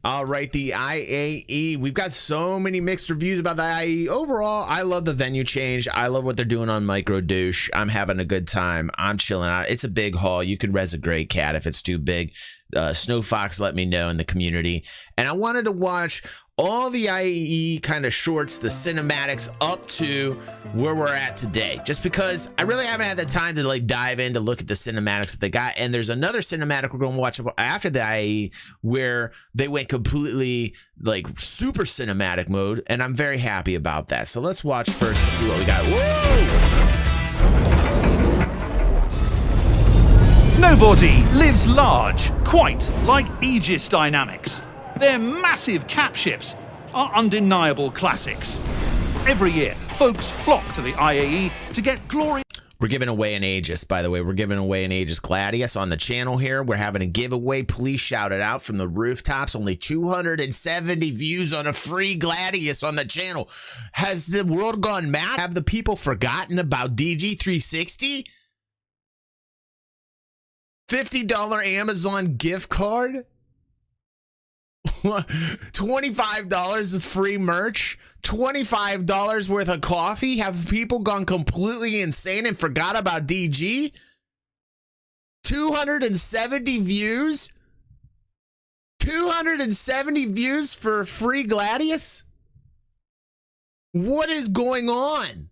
All right, the IAE. We've got so many mixed reviews about the IAE. Overall, I love the venue change. I love what they're doing on Micro Douche. I'm having a good time. I'm chilling out. It's a big haul. You can res a gray cat if it's too big. Snow Fox let me know in the community. And I wanted to watch all the IAE kind of shorts, the cinematics up to where we're at today, just because I really haven't had the time to like dive in to look at the cinematics that they got. And there's another cinematic we're going to watch after the IAE where they went completely like super cinematic mode, and I'm very happy about that. So let's watch first and see what we got. Whoa! Nobody lives large, quite like Aegis dynamics. Their massive cap ships are undeniable classics. Every year, folks flock to the IAE to get glory. We're giving away an Aegis, by the way. We're giving away an Aegis Gladius on the channel here. We're having a giveaway. Please shout it out from the rooftops. Only 270 views on a free Gladius on the channel. Has the world gone mad? Have the people forgotten about DG360? $50 Amazon gift card? $25 of free merch, $25 worth of coffee. Have people gone completely insane and forgot about DG? 270 views? 270 views for a free Gladius? What is going on?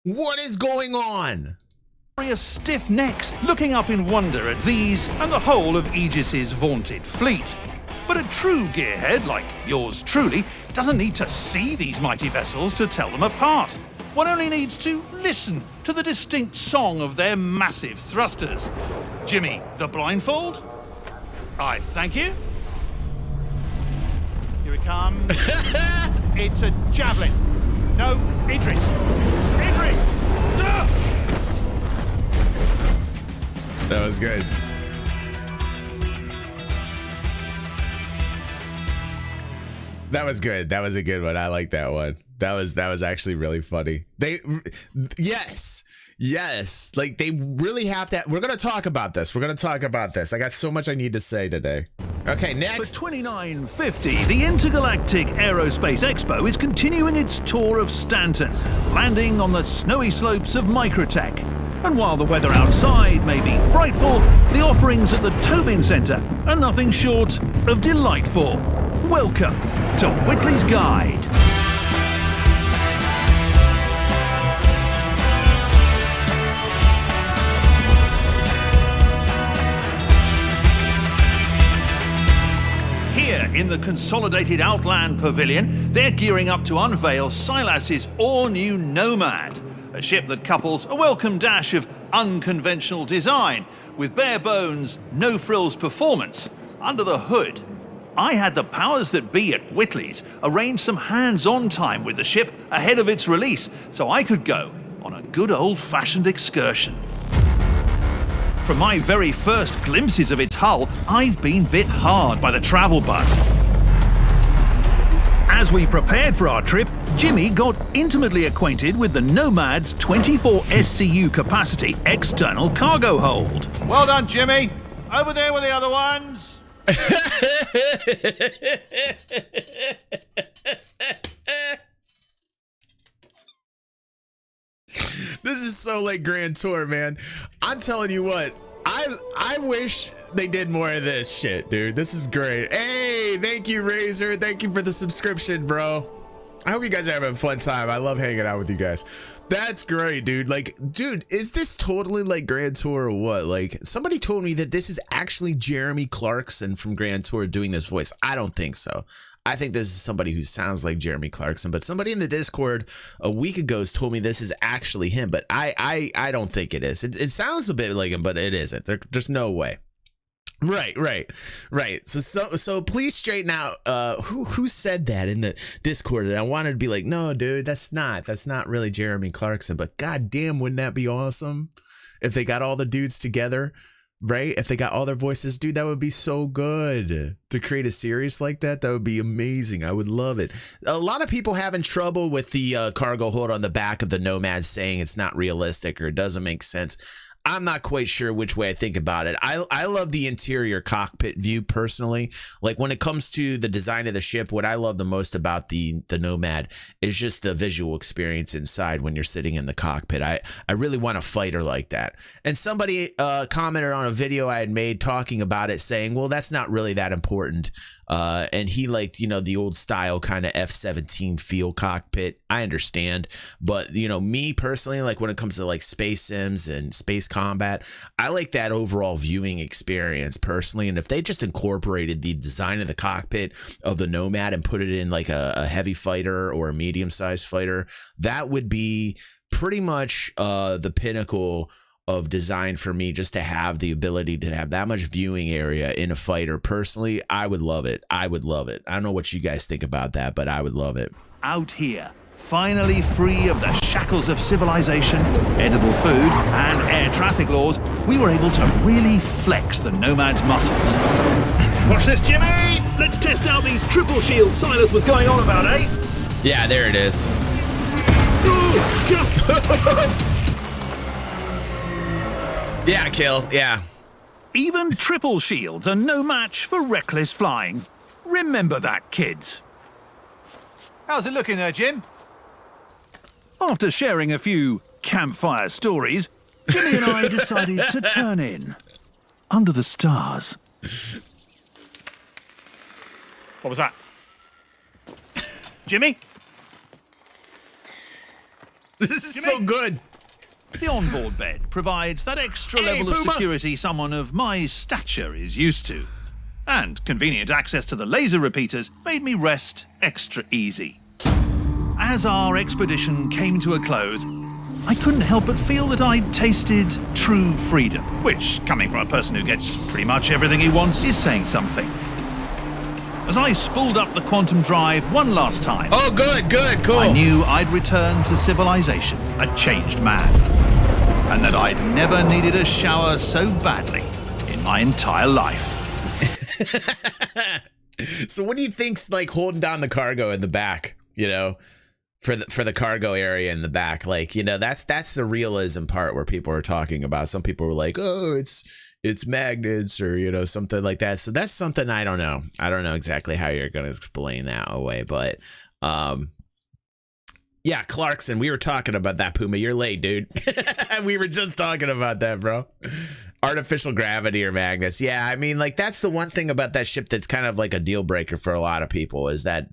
What is going on? Stiff necks looking up in wonder at these and the whole of Aegis's vaunted fleet. But a true gearhead like yours truly doesn't need to see these mighty vessels to tell them apart. One only needs to listen to the distinct song of their massive thrusters. Jimmy, the blindfold? I thank you. Here it comes. It's a javelin. No, Idris. Idris! Sir! That was good. That was good. That was a good one. I like that one. That was actually really funny. Yes. Like they really have to. We're gonna talk about this. I got so much I need to say today. Okay, next. For $29.50, the Intergalactic Aerospace Expo is continuing its tour of Stanton, landing on the snowy slopes of Microtech. And while the weather outside may be frightful, the offerings at the Tobin Centre are nothing short of delightful. Welcome to Whitley's Guide. Here in the consolidated Outland Pavilion, they're gearing up to unveil Silas's all-new Nomad, a ship that couples a welcome dash of unconventional design with bare bones, no frills performance under the hood. I had the powers that be at Whitley's arrange some hands-on time with the ship ahead of its release so I could go on a good old-fashioned excursion. From my very first glimpses of its hull, I've been bit hard by the travel bug. As we prepared for our trip, Jimmy got intimately acquainted with the Nomad's 24 SCU capacity external cargo hold. Well done, Jimmy. Over there with the other ones. This is so like Grand Tour, man. I'm telling you what, I wish they did more of this shit, dude. This is great. Hey, thank you, Razor. Thank you for the subscription, bro. I hope you guys are having a fun time. I love hanging out with you guys. That's great, dude. Like, dude, is this totally like Grand Tour or what? Like, somebody told me that this is actually Jeremy Clarkson from Grand Tour doing this voice. I don't think so. I think this is somebody who sounds like Jeremy Clarkson, but somebody in the Discord a week ago told me this is actually him, but I don't think it is. It sounds a bit like him, but it isn't. There's no way. Right. So please straighten out who said that in the Discord. And I wanted to be like, no, dude, that's not really Jeremy Clarkson. But goddamn, wouldn't that be awesome if they got all the dudes together, right? If they got all their voices, dude, that would be so good to create a series like that. That would be amazing. I would love it. A lot of people having trouble with the cargo hold on the back of the Nomad, saying it's not realistic or it doesn't make sense. I'm not quite sure which way I think about it. I love the interior cockpit view personally. Like when it comes to the design of the ship, what I love the most about the Nomad is just the visual experience inside when you're sitting in the cockpit. I really want a fighter like that. And somebody commented on a video I had made talking about it, saying, well, that's not really that important. And he liked, you know, the old style kind of F-17 feel cockpit. I understand. But, you know, me personally, like when it comes to like space sims and space combat, I like that overall viewing experience personally. And if they just incorporated the design of the cockpit of the Nomad and put it in like a heavy fighter or a medium-sized fighter, that would be pretty much the pinnacle of design for me, just to have the ability to have that much viewing area in a fighter. Personally, I would love it. I would love it. I don't know what you guys think about that, but I would love it. Out here, finally free of the shackles of civilization, edible food, and air traffic laws, we were able to really flex the Nomad's muscles. Watch this, Jimmy! Let's test out these triple shields Silas was going on about, eh? Yeah, there it is. Oh, Yeah, kill. Yeah. Even triple shields are no match for reckless flying. Remember that, kids. How's it looking there, Jim? After sharing a few campfire stories, Jimmy and I decided to turn in under the stars. What was that? Jimmy? This is so good. The onboard bed provides that extra level of security someone of my stature is used to. And convenient access to the laser repeaters made me rest extra easy. As our expedition came to a close, I couldn't help but feel that I'd tasted true freedom, which, coming from a person who gets pretty much everything he wants, is saying something. As I spooled up the quantum drive one last time... Oh, good, cool. I knew I'd return to civilization, a changed man. And that I'd never needed a shower so badly in my entire life. So what do you think's like holding down the cargo in the back, you know, for the cargo area in the back? Like, you know, that's the realism part where people are talking about. Some people were like, oh, it's magnets or, you know, something like that. So that's something I don't know. I don't know exactly how you're going to explain that away, but yeah, Clarkson, we were talking about that, Puma. You're late, dude. We were just talking about that, bro. Artificial gravity or magnets. Yeah, I mean, like, that's the one thing about that ship that's kind of like a deal breaker for a lot of people, is that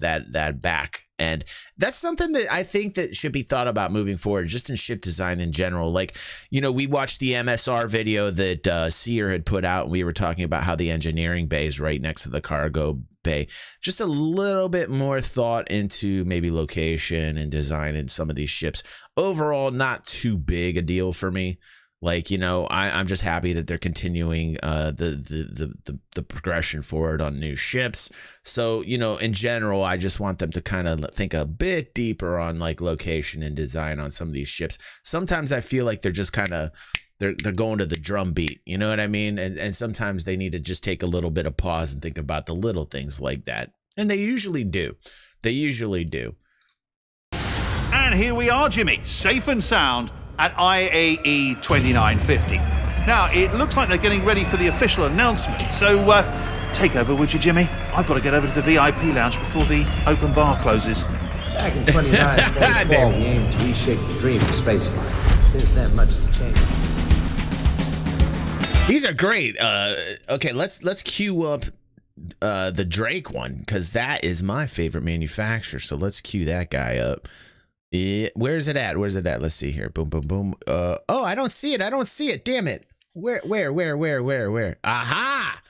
back. And that's something that I think that should be thought about moving forward, just in ship design in general. Like, you know, we watched the MSR video that Seer had put out, and we were talking about how the engineering bay is right next to the cargo bay. Just a little bit more thought into maybe location and design in some of these ships. Overall, not too big a deal for me. Like, you know, I'm just happy that they're continuing the progression forward on new ships. So, you know, in general, I just want them to kind of think a bit deeper on like location and design on some of these ships. Sometimes I feel like they're just kind of they're going to the drum beat, you know what I mean? And sometimes they need to just take a little bit of pause and think about the little things like that. And they usually do. They usually do. And here we are, Jimmy, safe and sound at IAE 2950. Now, it looks like they're getting ready for the official announcement, so take over, would you, Jimmy? I've got to get over to the VIP lounge before the open bar closes. Back in 1994, we aimed to reshape the dream of spaceflight. Since then, much has changed. These are great. Okay, let's queue up the Drake one, because that is my favorite manufacturer. So let's queue that guy up. Where's it at? Let's see here. Boom, boom, boom. Oh, I don't see it. Damn it. Where? Aha!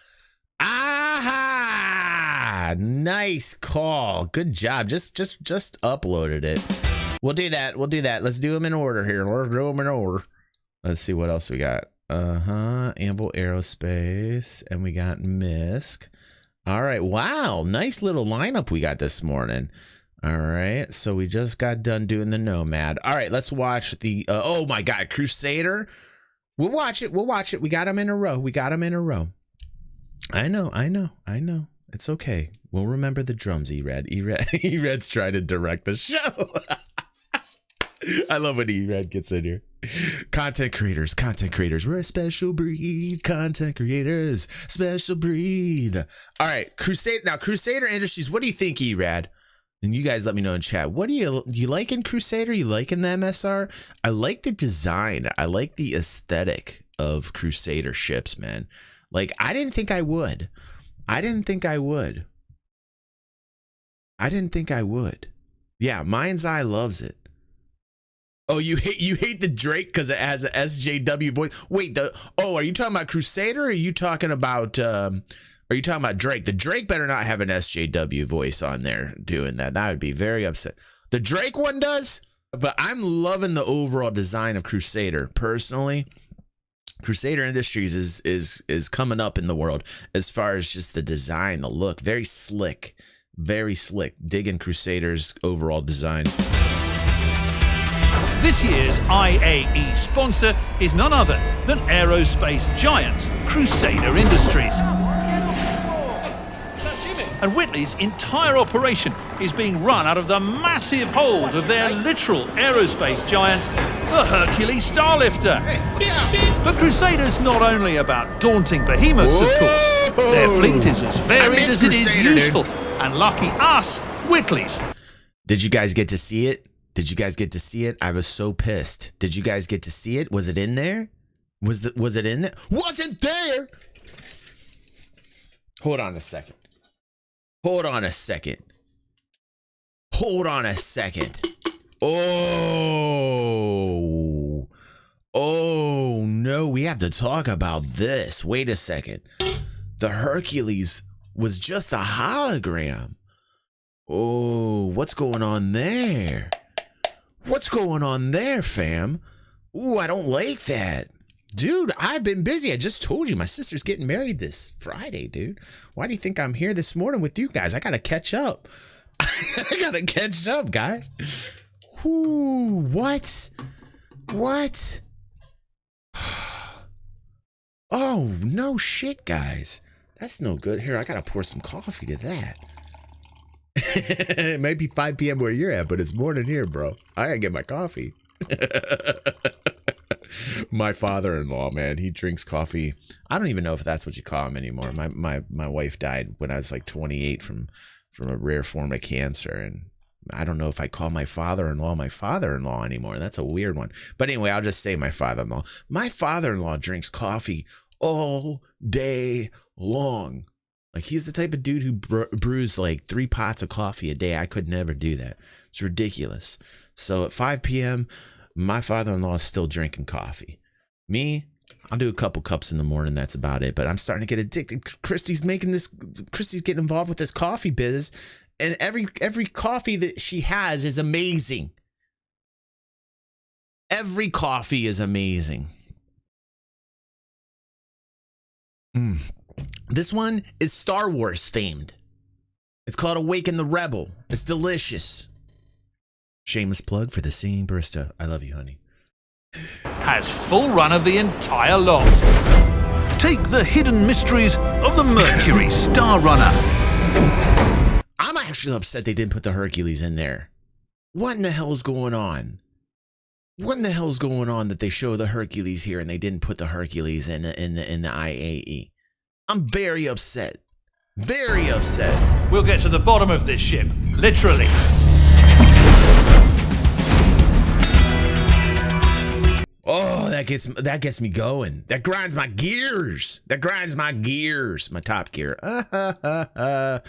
Nice call. Good job. Just uploaded it. We'll do that. Let's do them in order here. Let's see what else we got. Anvil Aerospace, and we got MISC. All right. Wow. Nice little lineup we got this morning. All right, so we just got done doing the Nomad. All right, let's watch the, oh my God, Crusader. We'll watch it. We got them in a row. I know. It's okay. We'll remember the drums, Erad. Erad's trying to direct the show. I love when Erad gets in here. Content creators. We're a special breed. Content creators, special breed. All right, Crusader Industries. What do you think, E-Rad? And you guys let me know in chat. What do you like in Crusader? You liking the MSR? I like the design. I like the aesthetic of Crusader ships, man. Like, I didn't think I would. Yeah, Mind's Eye loves it. Oh, you hate the Drake because it has an SJW voice. Wait, are you talking about Crusader or are you talking about Drake? The Drake better not have an SJW voice on there doing that. That would be very upset. The Drake one does, but I'm loving the overall design of Crusader personally. Crusader Industries is coming up in the world as far as just the design, the look, very slick. Digging Crusader's overall designs. This year's IAE sponsor is none other than aerospace giant Crusader Industries. And Whitley's entire operation is being run out of the massive hold of their literal aerospace giant, the Hercules Starlifter. But Crusader's not only about daunting behemoths, of course. Their fleet is as varied as it is useful. Dude. And lucky us, Whitley's. Did you guys get to see it? I was so pissed. Did you guys get to see it? Was it in there? Was it in there? Wasn't there? Hold on a second. Oh no, we have to talk about this. Wait a second. The Hercules was just a hologram. Oh, what's going on there? Fam? Ooh, I don't like that. Dude, I've been busy. I just told you my sister's getting married this Friday, dude. Why do you think I'm here this morning with you guys? I gotta catch up. Guys. Ooh, what? Oh, no shit, guys. That's no good. Here, I gotta pour some coffee to that. It might be 5 p.m. where you're at, but it's morning here, bro. I gotta get my coffee. My father-in-law, man, he drinks coffee. I don't even know if that's what you call him anymore. My wife died when I was like 28 from a rare form of cancer, and I don't know if I call my father-in-law anymore. That's a weird one. But anyway, I'll just say my father-in-law. My father-in-law drinks coffee all day long. Like, he's the type of dude who brews like 3 pots of coffee a day. I could never do that. It's ridiculous. So at 5 p.m., my father-in-law is still drinking coffee. Me, I'll do a couple cups in the morning. That's about it. But I'm starting to get addicted. Christy's getting involved with this coffee biz. And every coffee that she has is amazing. Every coffee is amazing. This one is Star Wars themed. It's called Awaken the Rebel. It's delicious. Shameless plug for the singing barista. I love you, honey. Has full run of the entire lot. Take the hidden mysteries of the Mercury Star Runner. I'm actually upset they didn't put the Hercules in there. What in the hell is going on? That they show the Hercules here and they didn't put the Hercules in the IAE? I'm very upset. We'll get to the bottom of this ship, literally. Oh, that gets me going. That grinds my gears. My top gear. That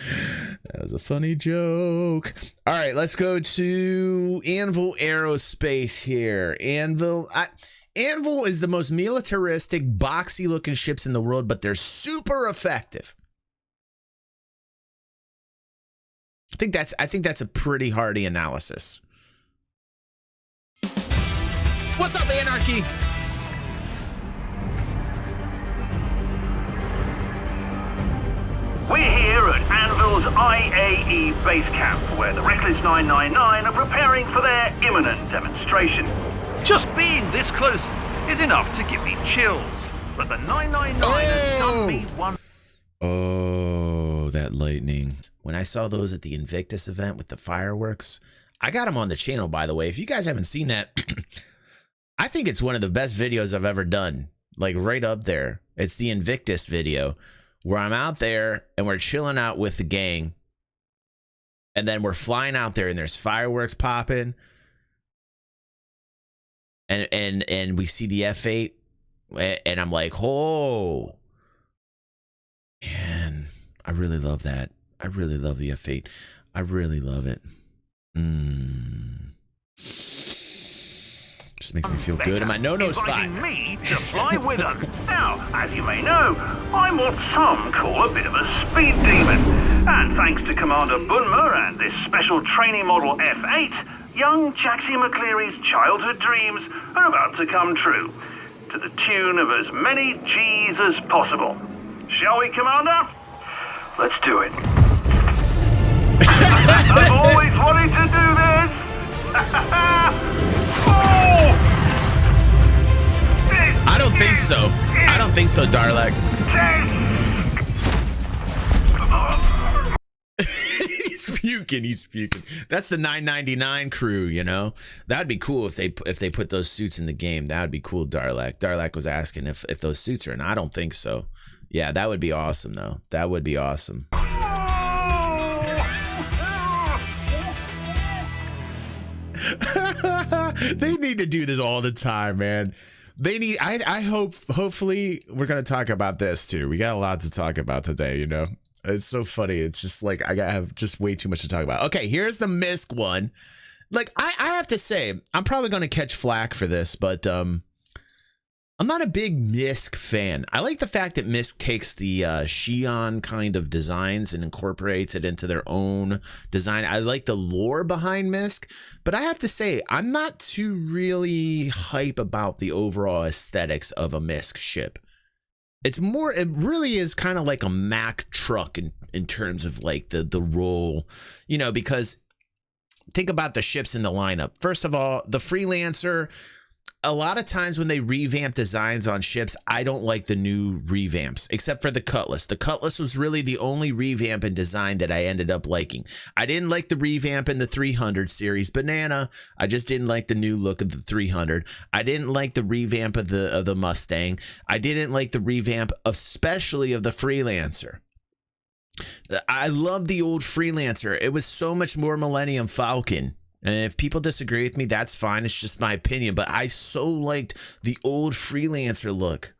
was a funny joke. All right, let's go to Anvil Aerospace here. Anvil is the most militaristic, boxy looking ships in the world, but they're super effective. I think that's a pretty hardy analysis. What's up, Anarchy? We're here at Anvil's IAE base camp, where the Reckless 999 are preparing for their imminent demonstration. Just being this close is enough to give me chills. But the 999 has done me one. Oh, that lightning. When I saw those at the Invictus event with the fireworks, I got them on the channel, by the way. If you guys haven't seen that, I think it's one of the best videos I've ever done. Like right up there. It's the Invictus video where I'm out there and we're chilling out with the gang. And then we're flying out there and there's fireworks popping. And we see the F8 and I'm like, oh, man, I really love that. I really love the F8. I really love it. Just makes me feel good in my no-no spot. Inviting me to fly with them. Now, as you may know, I'm what some call a bit of a speed demon. And thanks to Commander Bunmer and this special training model F8, young Jaxie McCleary's childhood dreams are about to come true. To the tune of as many G's as possible. Shall we, Commander? Let's do it. I've always wanted to do this. I don't think so. I don't think so, Darlak. He's puking. He's puking. That's the 999 crew, you know. That'd be cool if they put those suits in the game. That would be cool, Darlak. Darlak was asking if those suits are in. I don't think so. Yeah, that would be awesome, though. That would be awesome. They need to do this all the time, man. They need, hopefully we're going to talk about this too. We got a lot to talk about today, you know. It's so funny. It's just like I have just way too much to talk about. Okay, here's the MISC one. Like I have to say, I'm probably going to catch flack for this, but I'm not a big MISC fan. I like the fact that MISC takes the Xi'an kind of designs and incorporates it into their own design. I like the lore behind MISC, but I have to say, I'm not too really hype about the overall aesthetics of a MISC ship. It's more, it really is kind of like a Mack truck in terms of like the role, you know, because think about the ships in the lineup. First of all, the Freelancer, a lot of times when they revamp designs on ships, I don't like the new revamps, except for the Cutlass. The Cutlass was really the only revamp in design that I ended up liking. I didn't like the revamp in the 300 series Banana. I just didn't like the new look of the 300. I didn't like the revamp of the Mustang. I didn't like the revamp, especially of the Freelancer. I love the old Freelancer. It was so much more Millennium Falcon. And if people disagree with me, that's fine. It's just my opinion. But I so liked the old Freelancer look.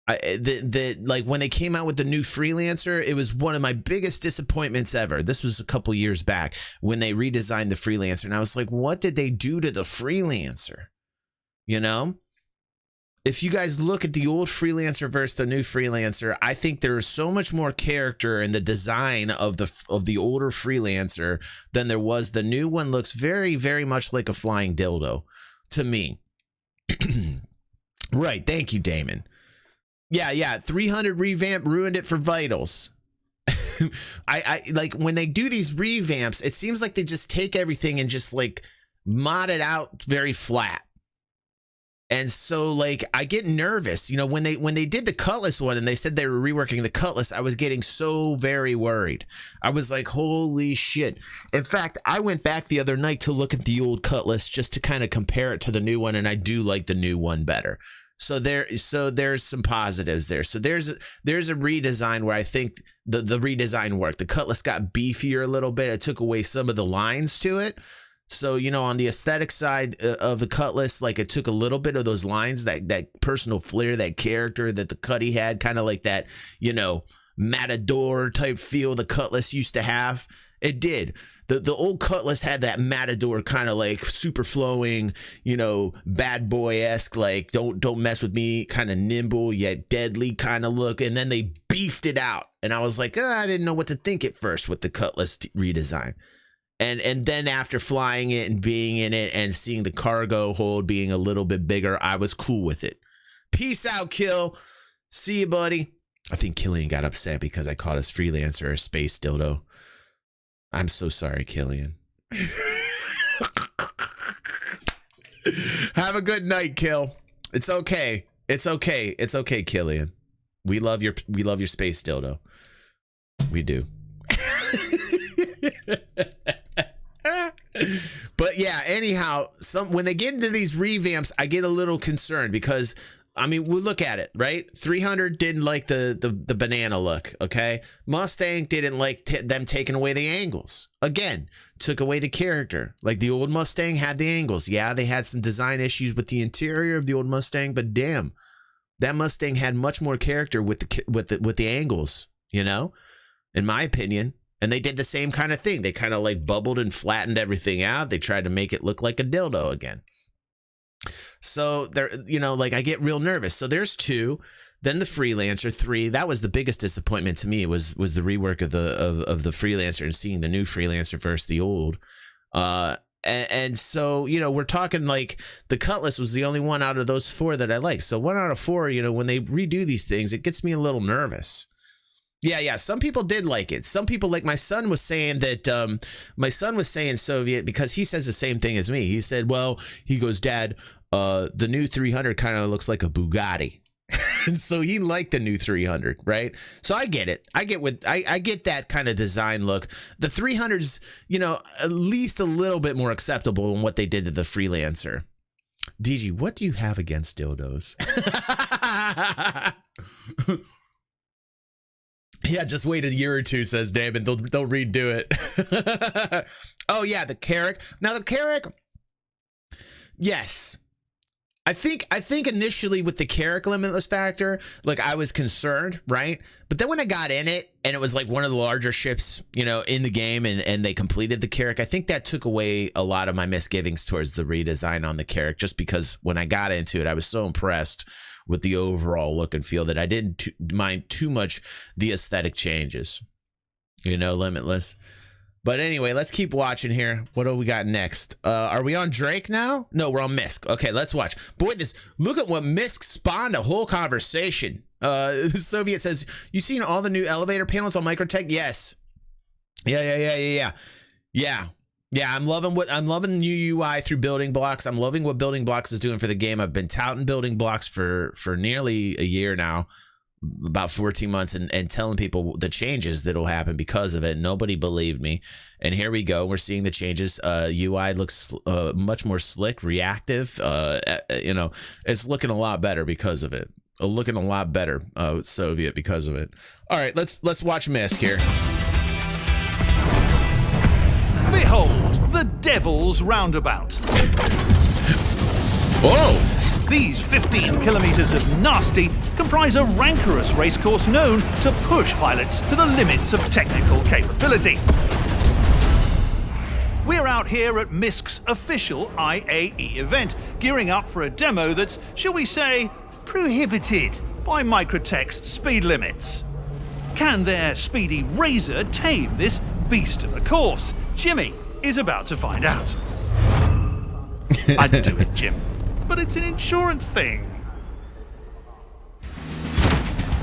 Like when they came out with the new Freelancer, it was one of my biggest disappointments ever. This was a couple years back when they redesigned the Freelancer. And I was like, what did they do to the Freelancer? You know? If you guys look at the old Freelancer versus the new Freelancer, I think there is so much more character in the design of the older Freelancer than there was. The new one looks very, very much like a flying dildo to me. Right. Thank you, Damon. Yeah. 300 revamp ruined it for Vitals. I like when they do these revamps, it seems like they just take everything and just like mod it out very flat. And so like I get nervous, you know, when they did the Cutlass one and they said they were reworking the Cutlass, I was getting so very worried. I was like, holy shit. In fact, I went back the other night to look at the old Cutlass just to kind of compare it to the new one, and I do like the new one better. So there's some positives there. So there's a redesign where I think the redesign worked. The Cutlass got beefier a little bit. It took away some of the lines to it. So, you know, on the aesthetic side of the Cutlass, like it took a little bit of those lines, that personal flair, that character that the Cutty had, kind of like that, you know, Matador type feel the Cutlass used to have. It did. The old Cutlass had that Matador kind of like super flowing, you know, bad boy-esque, like don't mess with me, kind of nimble yet deadly kind of look. And then they beefed it out. And I was like, I didn't know what to think at first with the Cutlass redesign. And then after flying it and being in it and seeing the cargo hold being a little bit bigger, I was cool with it. Peace out, Kill. See you, buddy. I think Killian got upset because I called his Freelancer a space dildo. I'm so sorry, Killian. Have a good night, Kill. It's okay. It's okay. It's okay, Killian. We love your space dildo. We do. But yeah, anyhow, when they get into these revamps, I get a little concerned because, I mean, we look at it, right? 300 didn't like the banana look, okay? Mustang didn't like them taking away the angles. Again, took away the character. Like the old Mustang had the angles. Yeah, they had some design issues with the interior of the old Mustang, but damn, that Mustang had much more character with the angles, you know, in my opinion. And they did the same kind of thing. They kind of like bubbled and flattened everything out. They tried to make it look like a dildo again. So there, you know, like I get real nervous. So there's 2, then the Freelancer 3. That was the biggest disappointment to me was the rework of the Freelancer and seeing the new Freelancer versus the old. And so, you know, we're talking like the Cutlass was the only one out of those 4 that I like. So 1 out of 4, you know, when they redo these things, it gets me a little nervous. Yeah. Some people did like it. Some people, like my son was saying that, Soviet, because he says the same thing as me. He said, well, he goes, Dad, the new 300 kind of looks like a Bugatti. So he liked the new 300, right? So I get it. I get that kind of design look. The 300's, you know, at least a little bit more acceptable than what they did to the Freelancer. DG, what do you have against dildos? Yeah, just wait a year or 2, says David. They'll redo it. Oh yeah, the Carrack. Now the Carrack, yes. I think initially with the Carrack limitless factor, like I was concerned, right? But then when I got in it and it was like one of the larger ships, you know, in the game and they completed the Carrack, I think that took away a lot of my misgivings towards the redesign on the Carrack, just because when I got into it, I was so impressed with the overall look and feel that I didn't mind too much the aesthetic changes, you know, limitless. But anyway, let's keep watching here. What do we got next? Are we on Drake now? No, we're on MISC. Okay, let's watch. Boy, look at what MISC spawned, a whole conversation. Soviet says, you seen all the new elevator panels on Microtech? Yes. Yeah. I'm loving the new UI through Building Blocks. I'm loving what Building Blocks is doing for the game. I've been touting Building Blocks for nearly a year now, about 14 months, and telling people the changes that'll happen because of it. Nobody believed me, and here we go. We're seeing the changes. UI looks much more slick, reactive. You know, it's looking a lot better because of it. Looking a lot better, Soviet, because of it. All right, let's watch MISC here. Behold, the Devil's Roundabout. Whoa! These 15 kilometers of nasty comprise a rancorous racecourse known to push pilots to the limits of technical capability. We're out here at MISC's official IAE event, gearing up for a demo that's, shall we say, prohibited by Microtech's speed limits. Can their speedy Razor tame this beast of a course? Jimmy is about to find out. I'd do it, Jim, but it's an insurance thing.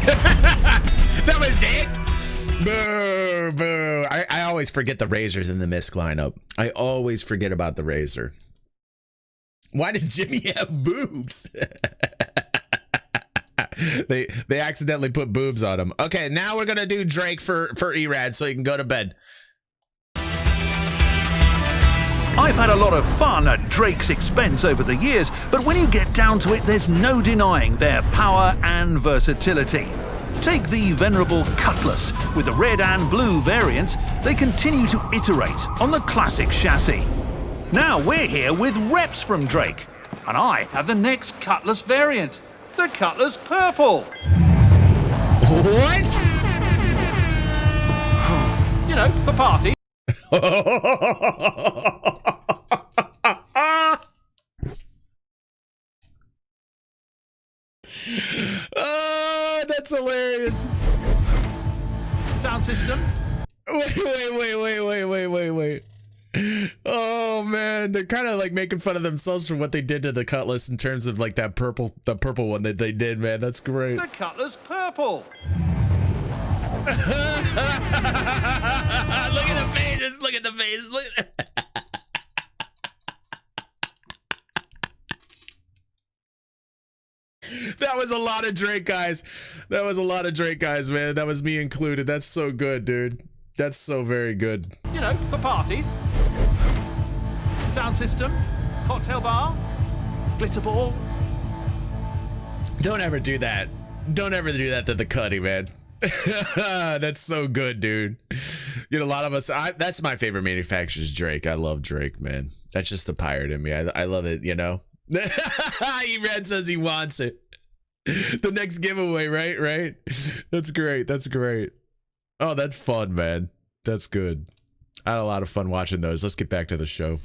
That was it? Boo, boo. I always forget the Razors in the MISC lineup. I always forget about the Razor. Why does Jimmy have boobs? They accidentally put boobs on him. Okay, now we're gonna do Drake for Erad so you can go to bed. I've had a lot of fun at Drake's expense over the years, but when you get down to it, there's no denying their power and versatility. Take the venerable Cutlass. With the red and blue variants, they continue to iterate on the classic chassis. Now we're here with reps from Drake, and I have the next Cutlass variant, the Cutlass Purple. What? You know, for party. Oh, that's hilarious. Sound system. Wait. Oh man, they're kind of like making fun of themselves for what they did to the Cutlass in terms of like the purple one that they did, man. That's great. The Cutlass Purple. Look at the faces. Look at the faces. Look at That was a lot of Drake guys. That was a lot of Drake guys, man. That was me included. That's so good, dude. That's so very good. You know, for parties. sound system, cocktail bar, glitter ball. Don't ever do that. Don't ever do that to the Cuddy, man. That's so good, dude. You know, a lot of us, that's my favorite manufacturer is Drake. I love Drake, man. That's just the pirate in me. I love it, you know. E-Red says he wants it. The next giveaway, right? That's great. That's great. Oh, that's fun, man. That's good. I had a lot of fun watching those. Let's get back to the show.